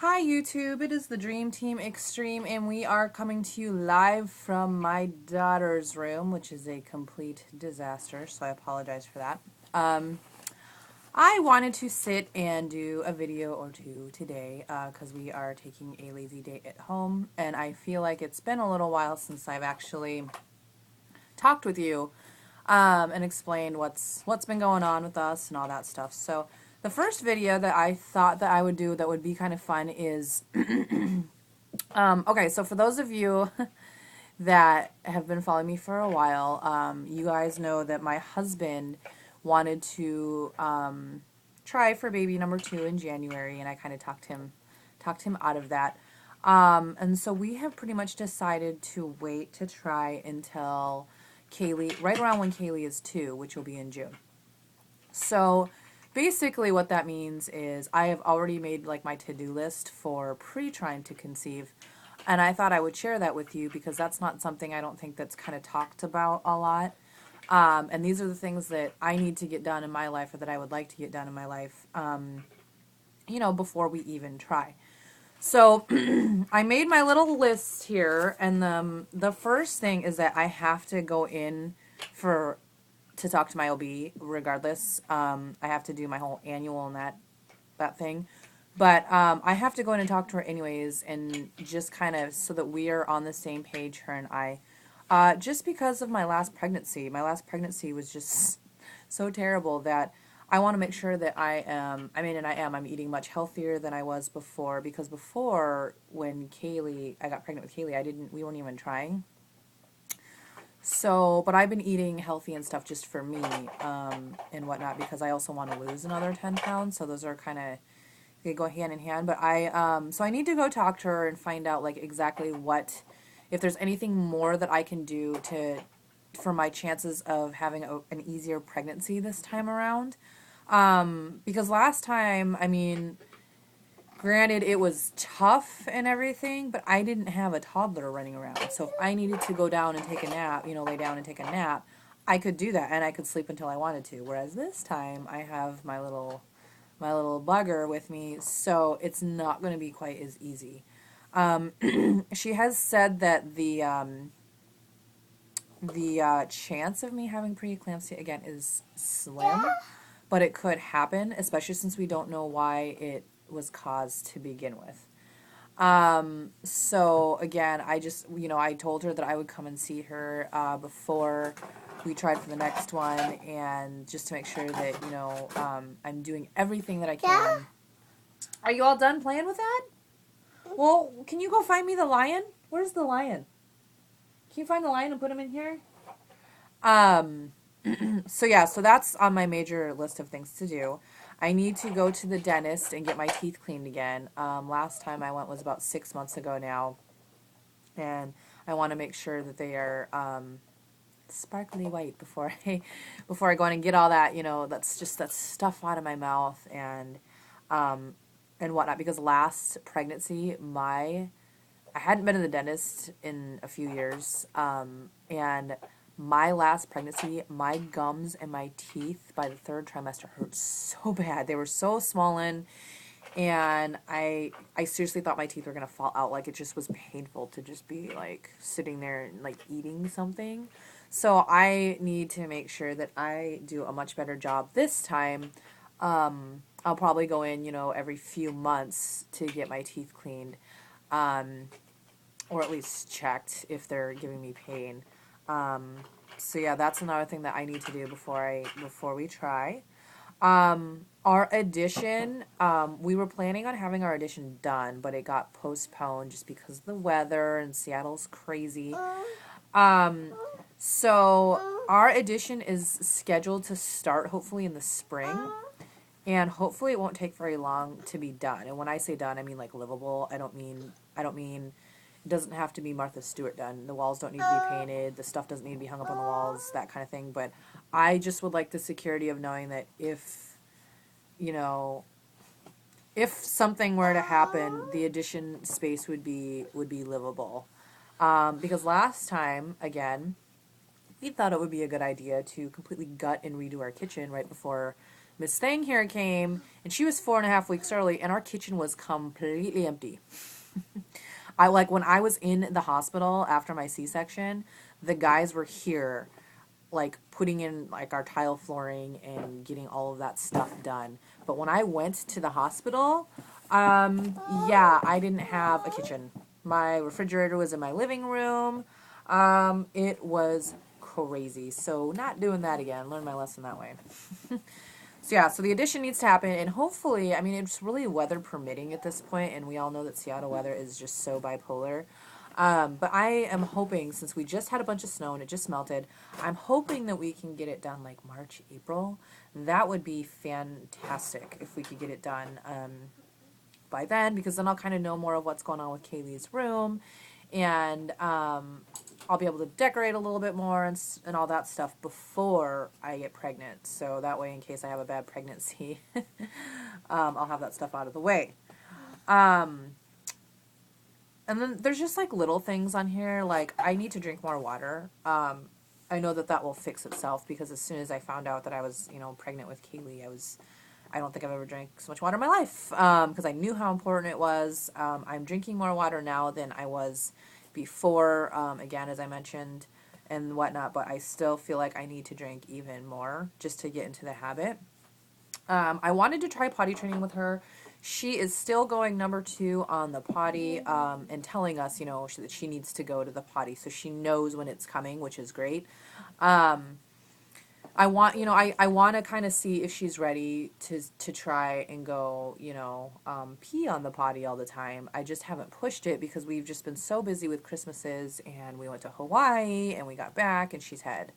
Hi YouTube, it is the Dream Team Extreme and we are coming to you live from my daughter's room, which is a complete disaster, so I apologize for that. I wanted to sit and do a video or two today because we are taking a lazy day at home, and I feel like it's been a little while since I've actually talked with you and explained what's been going on with us and all that stuff. So the first video that I thought that I would do that would be kind of fun is okay, so for those of you that have been following me for a while, you guys know that my husband wanted to try for baby number 2 in January, and I kind of talked him out of that. And so we have pretty much decided to wait to try until Kaylee, right around when Kaylee is 2, which will be in June. So basically what that means is I have already made like my to-do list for pre-trying to conceive, and I thought I would share that with you because that's not something I don't think that's kind of talked about a lot. And these are the things that I need to get done in my life, or that I would like to get done in my life, before we even try. So I made my little list here, and the first thing is that I have to go in to talk to my OB regardless. I have to do my whole annual and that thing. But I have to go in and talk to her anyways, and just kind of so that we are on the same page, her and I. Just because of my last pregnancy. My last pregnancy was just so terrible that I want to make sure that I'm eating much healthier than I was before, because before, when I got pregnant with Kaylee, we weren't even trying. So, but I've been eating healthy and stuff just for me, and whatnot, because I also want to lose another 10 pounds. So those are kind of, they go hand in hand. But so I need to go talk to her and find out like exactly if there's anything more that I can do for my chances of having an easier pregnancy this time around. Because last time, granted, it was tough and everything, but I didn't have a toddler running around. So if I needed to go down and take a nap, lay down and take a nap, I could do that, and I could sleep until I wanted to. Whereas this time, I have my little bugger with me, so it's not going to be quite as easy. She has said that the chance of me having preeclampsia again is slim, but it could happen, especially since we don't know why it was caused to begin with. So again, I told her that I would come and see her before we tried for the next one, and just to make sure that, I'm doing everything that I can. Are you all done playing with that? Well, can you go find me the lion? Where's the lion? Can you find the lion and put him in here? So that's on my major list of things to do. I need to go to the dentist and get my teeth cleaned again. Last time I went was about 6 months ago now, and I want to make sure that they are sparkly white before I go in and get all that, that stuff out of my mouth and whatnot. Because last pregnancy, I hadn't been to the dentist in a few years, and my last pregnancy, my gums and my teeth by the 3rd trimester hurt so bad. They were so swollen, and I seriously thought my teeth were going to fall out. Like, it just was painful to just be, like, sitting there and, like, eating something. So I need to make sure that I do a much better job this time. I'll probably go in, every few months to get my teeth cleaned, or at least checked if they're giving me pain. So yeah, that's another thing that I need to do before we try. Our audition, we were planning on having our audition done, but it got postponed just because of the weather, and Seattle's crazy. So our audition is scheduled to start hopefully in the spring, and hopefully it won't take very long to be done. And when I say done, I mean like livable. I don't mean it doesn't have to be Martha Stewart done. The walls don't need to be painted. The stuff doesn't need to be hung up on the walls, that kind of thing. But I just would like the security of knowing that if something were to happen, the audition space would be livable. Because last time, again, we thought it would be a good idea to completely gut and redo our kitchen right before Miss Thing here came, and she was 4.5 weeks early, and our kitchen was completely empty. I like when I was in the hospital after my C-section, the guys were here, like putting in like our tile flooring and getting all of that stuff done. But when I went to the hospital, yeah, I didn't have a kitchen. My refrigerator was in my living room. It was crazy. So not doing that again. Learned my lesson that way. So yeah, so the addition needs to happen, and hopefully, I mean, it's really weather permitting at this point, and we all know that Seattle weather is just so bipolar. But I am hoping, since we just had a bunch of snow and it just melted, I'm hoping that we can get it done like March, April. That would be fantastic if we could get it done by then, because then I'll kind of know more of what's going on with Kaylee's room, and I'll be able to decorate a little bit more and all that stuff before I get pregnant. So that way, in case I have a bad pregnancy, I'll have that stuff out of the way. And then there's just like little things on here, like I need to drink more water. I know that will fix itself, because as soon as I found out that I was, pregnant with Kaylee, I don't think I've ever drank so much water in my life, because I knew how important it was. I'm drinking more water now than I was before, again, as I mentioned, and whatnot, but I still feel like I need to drink even more just to get into the habit. I wanted to try potty training with her. She is still going number 2 on the potty, and telling us, that she needs to go to the potty, so she knows when it's coming, which is great. I want, I want to kind of see if she's ready to try and go, pee on the potty all the time. I just haven't pushed it because we've just been so busy with Christmases, and we went to Hawaii and we got back, and she had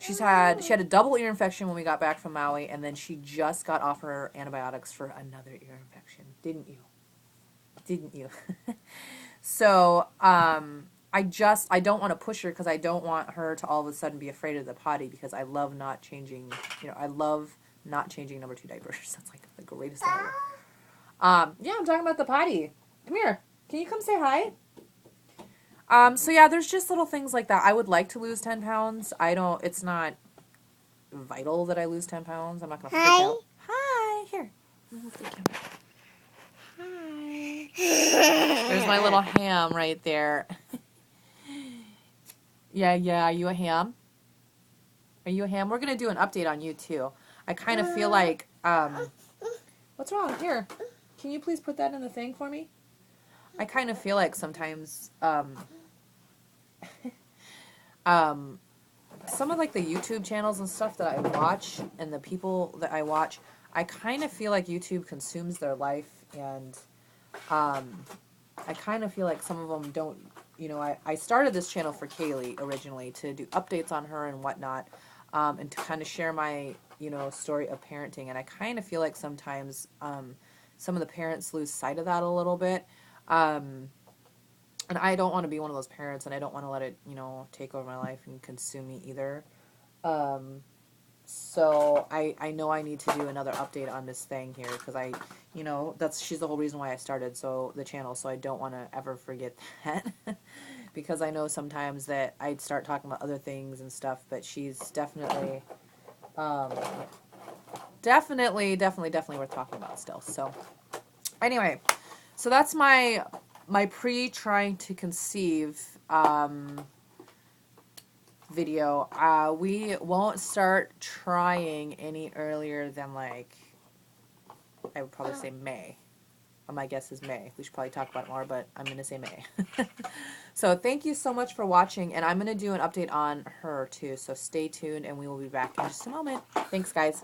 a double ear infection when we got back from Maui, and then she just got off her antibiotics for another ear infection. Didn't you? So, I don't want to push her, because I don't want her to all of a sudden be afraid of the potty, because I love not changing, number 2 diapers. That's like the greatest thing ever. Yeah, I'm talking about the potty. Come here. Can you come say hi? So yeah, there's just little things like that. I would like to lose 10 pounds. It's not vital that I lose 10 pounds. I'm not going to freak out. Hi. Here. Hi. There's my little ham right there. Yeah. Are you a ham? Are you a ham? We're going to do an update on you, too. I kind of feel like, what's wrong? Here. Can you please put that in the thing for me? I kind of feel like sometimes, some of like the YouTube channels and stuff that I watch, and the people that I watch, I kind of feel like YouTube consumes their life, and I kind of feel like some of them don't, I started this channel for Kaylee originally to do updates on her and whatnot, and to kind of share my, story of parenting, and I kind of feel like sometimes some of the parents lose sight of that a little bit. And I don't want to be one of those parents, and I don't want to let it, take over my life and consume me either. So I know I need to do another update on this thing here, because she's the whole reason why I started the channel, so I don't want to ever forget that. Because I know sometimes that I'd start talking about other things and stuff, but she's definitely worth talking about still. So anyway, so that's my pre-trying to conceive video. We won't start trying any earlier than, like, I would probably say May. My guess is May. We should probably talk about it more, but I'm going to say May. So thank you so much for watching, and I'm going to do an update on her too, so stay tuned, and we will be back in just a moment. Thanks, guys.